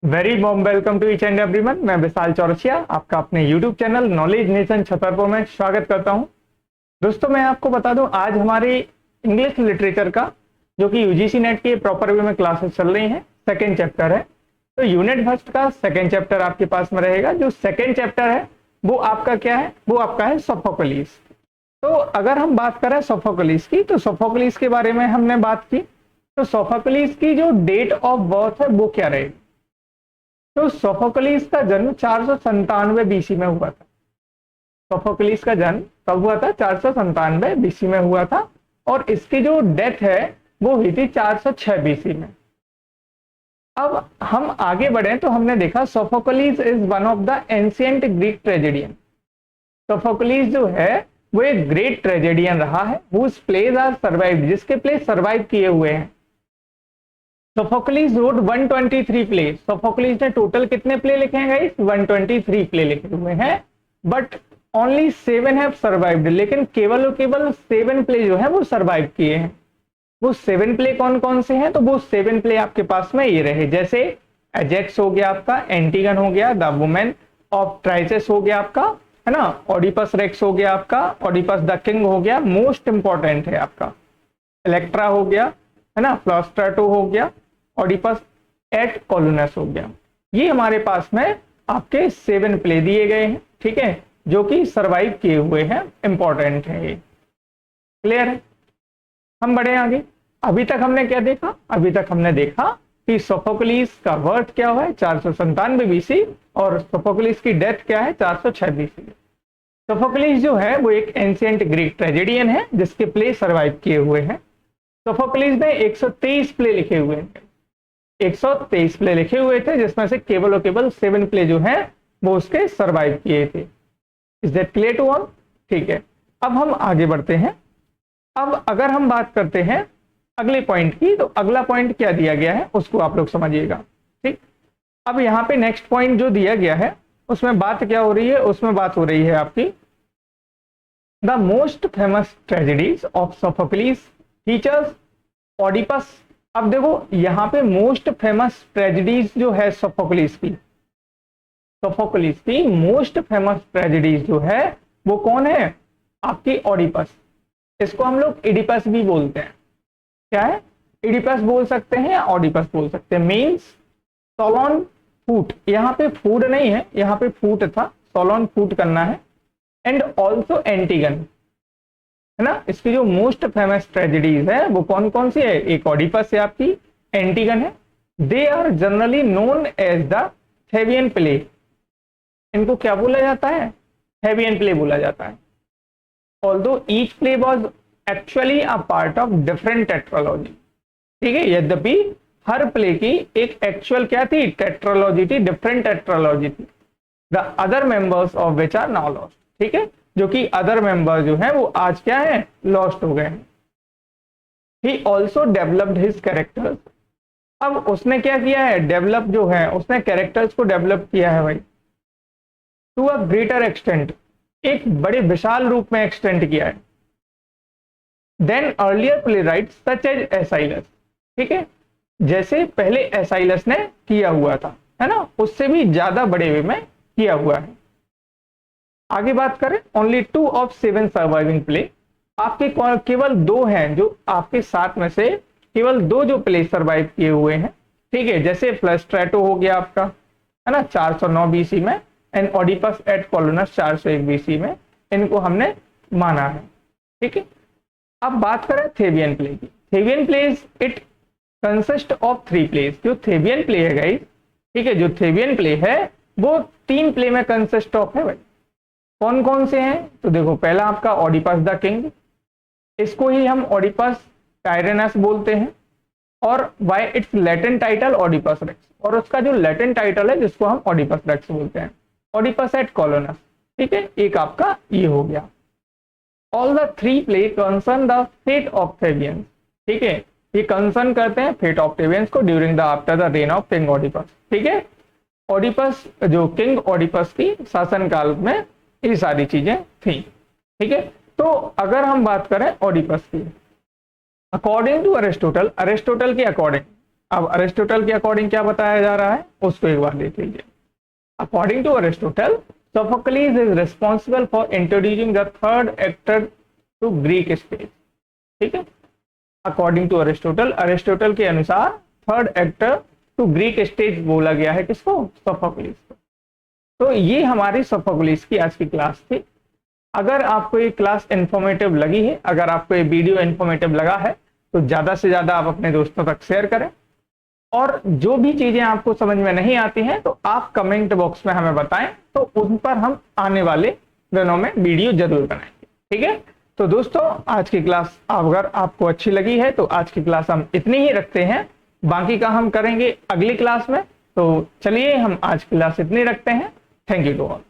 Very warm welcome to each and everyone. मैं विशाल चौरसिया आपका अपने YouTube channel knowledge nation Chhatarpur में स्वागत करता हूं। दोस्तों, मैं आपको बता दूं, आज हमारी इंग्लिश लिटरेचर का जो कि यूजीसी नेट की प्रॉपर वे में क्लासेस चल रही हैं, सेकेंड चैप्टर है। तो यूनिट फर्स्ट का सेकेंड चैप्टर आपके पास में रहेगा। जो सेकेंड चैप्टर है वो आपका क्या है, वो आपका है सोफोक्लिस। तो अगर हम बात करें सोफोक्लिस की, तो सोफोक्लिस के बारे में हमने बात की। तो सोफोक्लिस की जो डेट ऑफ बर्थ है वो क्या रहेगी? तो सोफोक्लिस का जन्म 497 बीसी में हुआ था। सोफोक्लिस का जन्म कब हुआ था? 497 बीसी में हुआ था। और इसकी जो डेथ है वो हुई थी 406 बीसी में। अब हम आगे बढ़े तो हमने देखा Sophocles is one of the ancient Greek tragedian. Sophocles जो है वो एक ग्रेट ट्रेजेडियन रहा है, हुज प्लेज आर सर्वाइव्ड, जिसके प्ले सर्वाइव किए हुए हैं। Sophocles wrote 123 play. सोफोक्लिस ने टोटल कितने प्ले लिखे हैं गाइस? 123 प्ले लिखे हुए हैं, बट ओनली 7 हैव सर्वाइव्ड। लेकिन केवल और केवल 7 प्ले जो है वो सर्वाइव किए हैं। वो 7 प्ले कौन कौन से हैं? तो वो 7 प्ले आपके पास में ये रहे, जैसे एजेक्स हो गया आपका, एंटीगन हो गया, द वुमेन ऑफ ट्राइसेस हो गया आपका, है ना, ओडिपस रेक्स हो गया आपका, ओडिपस द किंग हो गया, मोस्ट इंपॉर्टेंट है आपका, इलेक्ट्रा हो गया, है ना, फ्लॉस्ट्रेटो हो गया, ओडिपस एट कोलुनस हो गया। ये हमारे पास में आपके 7 प्ले दिए गए हैं, ठीक है, जो कि सरवाइव किए हुए हैं, इंपॉर्टेंट है ये। क्लियर है? हम बढ़े आगे। अभी तक हमने क्या देखा? अभी तक हमने देखा कि सोफोक्लिस का बर्थ क्या हुआ है 497 बीसी, और सोफोक्लिस की डेथ क्या है 406 बीसी। सोफोक्लिस जो है वो एक एंशिएंट ग्रीक ट्रेजेडियन है जिसके प्ले सरवाइव किए हुए हैं। सोफोक्लिस ने 123 प्ले लिखे हुए हैं, 123 प्ले लिखे हुए थे, जिसमें से केवल और केवल 7 प्ले जो है वो उसके सरवाइव किए थे। Is that clear to all? ठीक है, अब हम आगे बढ़ते हैं। अब अगर हम बात करते हैं अगले पॉइंट की, तो अगला पॉइंट क्या दिया गया है उसको आप लोग समझिएगा। ठीक, अब यहाँ पे नेक्स्ट पॉइंट जो दिया गया है उसमें बात क्या हो रही है? उसमें बात हो रही है आपकी the most famous tragedies of Sophocles features Oedipus. अब देखो यहाँ पे मोस्ट फेमस ट्रेजेडीज जो है सोफोक्लिस की मोस्ट फेमस ट्रेजेडीज जो है वो कौन है? आपकी ओडिपस। इसको हम लोग इडिपस भी बोलते हैं। क्या है? इडिपस बोल सकते हैं या ओडिपस बोल सकते हैं। मीन्स सोलोन फूट, यहाँ पे फूड नहीं है, यहाँ पे फूट था, सोलोन फूट करना है। एंड ऑल्सो एंटीगन, है ना। इसकी जो मोस्ट फेमस ट्रेजेडीज है वो कौन कौन सी है? एक ओडिपस है आपकी, एंटीगन है। They are generally known as the Theban play. इनको क्या बोला जाता है? थेबियन प्ले बोला जाता है। Although each play was actually a part of different tetralogy. ठीक है, यद्यपि हर प्ले की एक एक्चुअल क्या थी? टेट्रोलॉजी थी, डिफरेंट टेट्रोलॉजी थी। The other members of which are now lost. ठीक है, जो कि अदर मेंबर जो है वो आज क्या है? लॉस्ट हो गए हैं। He also developed his characters. अब उसने क्या किया है? डेवलप जो है उसने कैरेक्टर्स को डेवलप किया है भाई, टू अ ग्रेटर एक्सटेंट, एक बड़े विशाल रूप में एक्सटेंड किया है, then earlier playwright such as Aeschylus. ठीक है, जैसे पहले एसाइलस ने किया हुआ था, है ना, उससे भी ज्यादा बड़े वे में किया हुआ है। आगे बात करें, ओनली 2 ऑफ 7 सर्वाइविंग प्ले। आपके केवल 2 हैं जो आपके 7 में से केवल 2 जो प्ले सर्वाइव किए हुए हैं। ठीक है, जैसे फ्लस्ट्रेटो हो गया आपका, है ना, 409 बीसी में, एंड ओडिपस एट कोलुनस 401 बीसी में, इनको हमने माना है। ठीक है, अब बात करें थेबियन प्ले की। Theban plays it consist of 3 plays. जो थेबियन प्ले है गाइस, ठीक है, जो थेबियन प्ले है वो 3 प्ले में कंसिस्ट ऑफ है भाई। कौन कौन से हैं? तो देखो, पहला आपका ओडिपस द किंग, इसको ही हम ओडिपस टायरेनस बोलते हैं, और bye it's Latin title Oedipus racks, और उसका जो लैटिन टाइटल है जिसको हम ओडिपस रेक्स बोलते हैं, ओडिपस एट कोलुनस। ठीक है, एक आपका ये हो गया। All the 3 play concern the fate of Thebans. ठीक है, ये कंसर्न करते हैं फेट ऑफ थेबियंस को during the after the rain of king Oedipus. ठीक है, ओडिपस जो किंग ओडिपस की शासन काल में ये सारी चीजें थी। ठीक है, तो अगर हम बात करें ओडिपस की, अकॉर्डिंग टू अरिस्टोटल, अरिस्टोटल के अकॉर्डिंग, अब अरिस्टोटल के अकॉर्डिंग क्या बताया जा रहा है उसको एक बार देख लीजिए। According to Aristotle, Sophocles is responsible for introducing the third actor to Greek stage. ठीक है, अकॉर्डिंग टू अरिस्टोटल, अरिस्टोटल के अनुसार third actor to Greek stage बोला गया है किसको? सोफोक्लिस को। तो ये हमारी सोफोक्लिस की आज की क्लास थी। अगर आपको ये क्लास इन्फॉर्मेटिव लगी है, अगर आपको ये वीडियो इन्फॉर्मेटिव लगा है, तो ज़्यादा से ज़्यादा आप अपने दोस्तों तक शेयर करें। और जो भी चीज़ें आपको समझ में नहीं आती हैं तो आप कमेंट बॉक्स में हमें बताएं, तो उन पर हम आने वाले दिनों में वीडियो जरूर बनाएंगे। ठीक है, तो दोस्तों आज की क्लास अगर आपको अच्छी लगी है तो आज की क्लास हम इतनी ही रखते हैं, बाकी का हम करेंगे अगली क्लास में। तो चलिए हम आज की क्लास इतनी रखते हैं। Thank you to all.